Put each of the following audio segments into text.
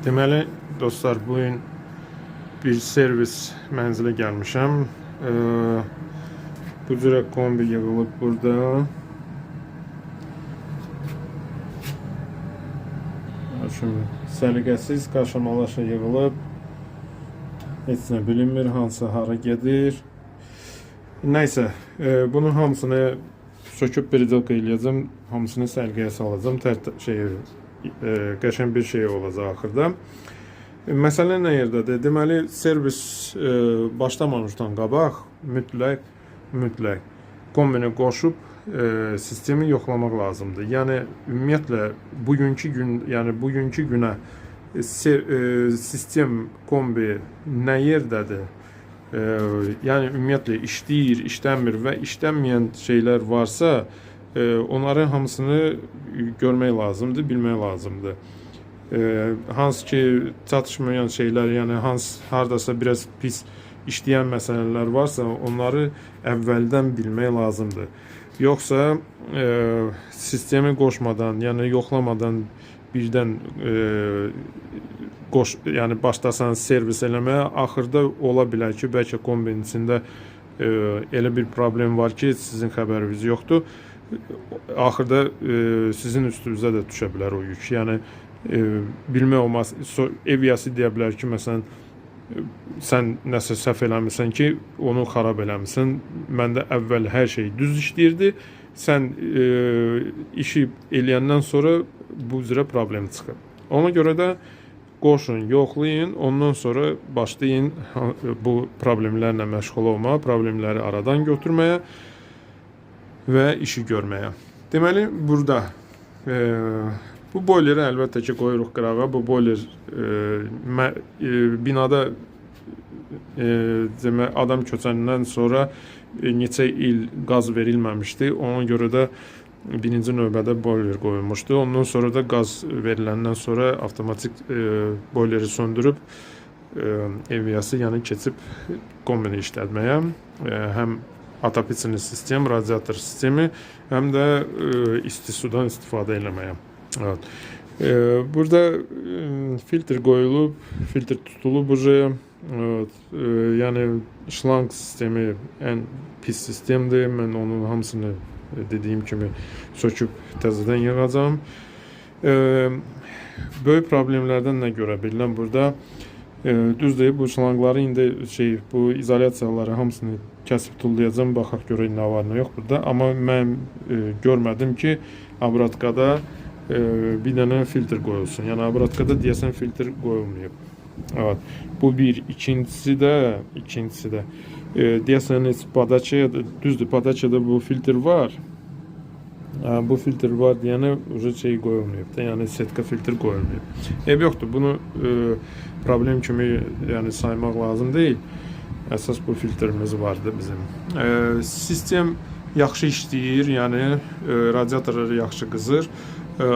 Deməli, dostlar, bugün bir servis mənzilə gəlmişəm. Bu cürə kombi yığılıb burada. Şimdi səliqəsiz qaşamalaşa yığılıb. Heç nə bilinmir, hansı hara gedir. Nəysə, bunun hamısını söküb biridelka eləyəcəm, hamısını səliqəyə salacağım. Qəşəng bir şey olacaq axırda. Məsələ nə yerdədir? Deməli, servis başlamamışdan qabaq mütləq kombini qoşub sistemi yoxlamaq lazımdır. Yəni ümumiyyətlə bugünkü günə sistem kombi nə yerdədir? Yəni ümumiyyətlə işləyir, işləmir və işlənməyən şeylər varsa, onların hamısını görmək lazımdır, bilmək lazımdır. Hansı ki çatışmayan şeylər, yəni hardasa biraz pis işləyən məsələlər varsa, onları əvvəldən bilmək lazımdır. Yoxsa sistemi qoşmadan, yəni yoxlamadan birdən başlasan servis eləməyə, axırda ola bilər ki, bəlkə kombinin içində elə bir problem var ki, sizin xəbəriniz yoxdur. Axırda sizin üstünüzə də düşə bilər o yük. Yəni bilmək olmaz. Ev yası deyə bilər ki, məsələn, sən nəsə səhv eləmirsən ki, onu xarab eləmirsən. Məndə əvvəl hər şey düz işləyirdi. Sən işi eləyəndən sonra bu üzrə problem çıxır. Ona görə də qoşun, yoxlayın, ondan sonra başlayın bu problemlərlə məşğul olmağa, problemləri aradan götürməyə və işi görməyə. Deməli, burada bu boileri əlbəttə ki qoyuruq qırağa. Bu boiler binada adam köçəndən sonra neçə il qaz verilməmişdi. Ona görə də birinci növbədə boiler qoyulmuşdu. Ondan sonra da qaz veriləndən sonra avtomatik boileri söndürüb evyası yəni keçib kombini işlətməyə. Həm atapitsinin sistem, radiator sistemi, həm də isti sudan istifadə eləməyə. Evet. Burada filtr qoyulub, filtr tutulub buraya. Evet. Yəni şlanq sistemi ən pis sistemdir. Mən onun hamısını dediyim kimi söküb təzədən yığacağam. Böyük problemlərdən nə görə bilirəm burada? Düzdür, bu şlanqları indi bu izolyasiyaları hamısını kəsib tullayacağım, baxaq görək nə var, nə yox burada. Amma mən görmədim ki, abratkada bir dənə filtr qoyulsun. Yəni abratkada deyəsən filtr qoyulmayıb. Evet. Bu bir. İkincisi də deyəsən düzdür, padachada bu filtr var. Bu filtr var deyənə qoyulmayıb da, yəni setka filtr qoyulmayıb. Yoxdur, bunu problem kimi saymaq lazım deyil. Əsas bu filtrimiz vardı bizim. Sistem yaxşı işləyir, yəni radiatorları yaxşı qızır.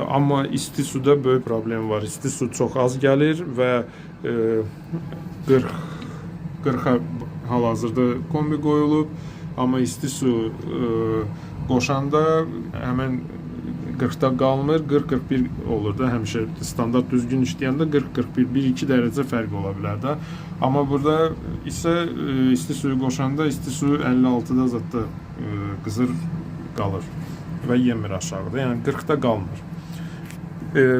Amma isti suda böyük problem var. İsti su çox az gəlir və 40-a hal-hazırda kombi qoyulub. Amma isti su qoşanda həmən 40-da qalmır, 40-41 olur da həmişə standart düzgün işləyəndə 40-41, 1-2 dərəcə fərq ola bilər də. Amma burada isə isti suyu qoşanda isti su 56-da zətdə qızır qalır və yemir aşağıda, yəni 40-da qalmır.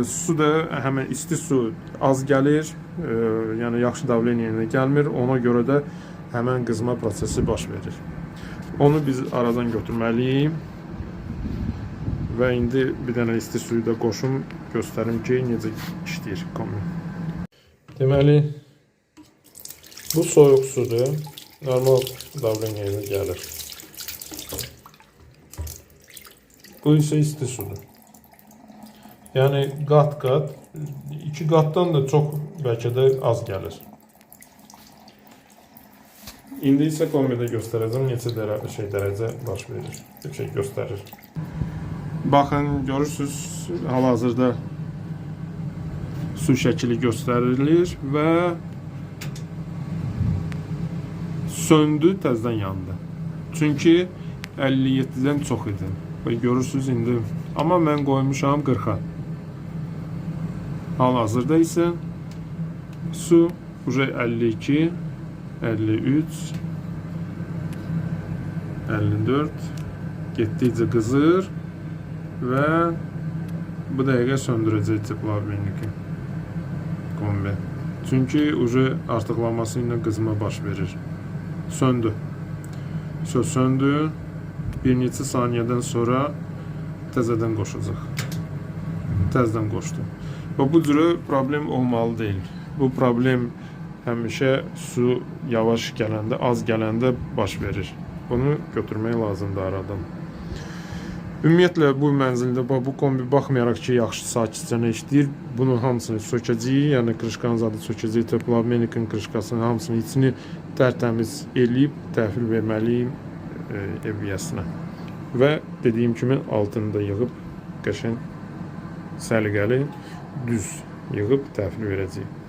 Su da həmən isti su az gəlir, yəni yaxşı davleniyə gəlmir, ona görə də həmən qızma prosesi baş verir. Onu biz aradan götürməliyik. Və indi bir dənə isti suyu da qoşum, göstərim ki, necə işləyir kombi. Deməli, bu soyuq sudur, normal davleniyə gəlir. Bu isə isti sudur. Yəni qat-qat, 2 qatdan da çox bəlkə də az gəlir. İndi isə kombidə göstərəcəm neçə dərəcə baş verir, göstərir. Baxın, görürsünüz, hal-hazırda su şəkili göstərilir və söndü, təzədən yandı. Çünki 57-dən çox idi. Görürsünüz indi, amma mən qoymuşam 40-a. Hal-hazırda isə Su uje 52, 53, 54 getdikcə qızır və bu dəqiqə söndürəcək teploobmenniki kombi. Çünki uje artıqlaması ilə qızma baş verir. Söndü. Söndü. Bir neçə saniyədən sonra təzədən qoşacaq. Təzədən qoşdu. Və bu cürə problem olmalı deyil. Bu problem həmişə su yavaş gələndə, az gələndə baş verir. Bunu götürmək lazımdır aradan. Ümumiyyətlə bu mənzildə bu kombi baxmayaraq ki, yaxşı sakitcə işləyir, bunun hamısını sökəcəyik, yəni krışkanın zadı sökəcəyik, teploobmennikin krışkasının hamısını içini tərtəmiz eləyib təhvil verməliyim ev yəsinə. Və dediyim kimi altını da yığıb qəşəng səliqəli düz yığıb təhvil verəcəyik.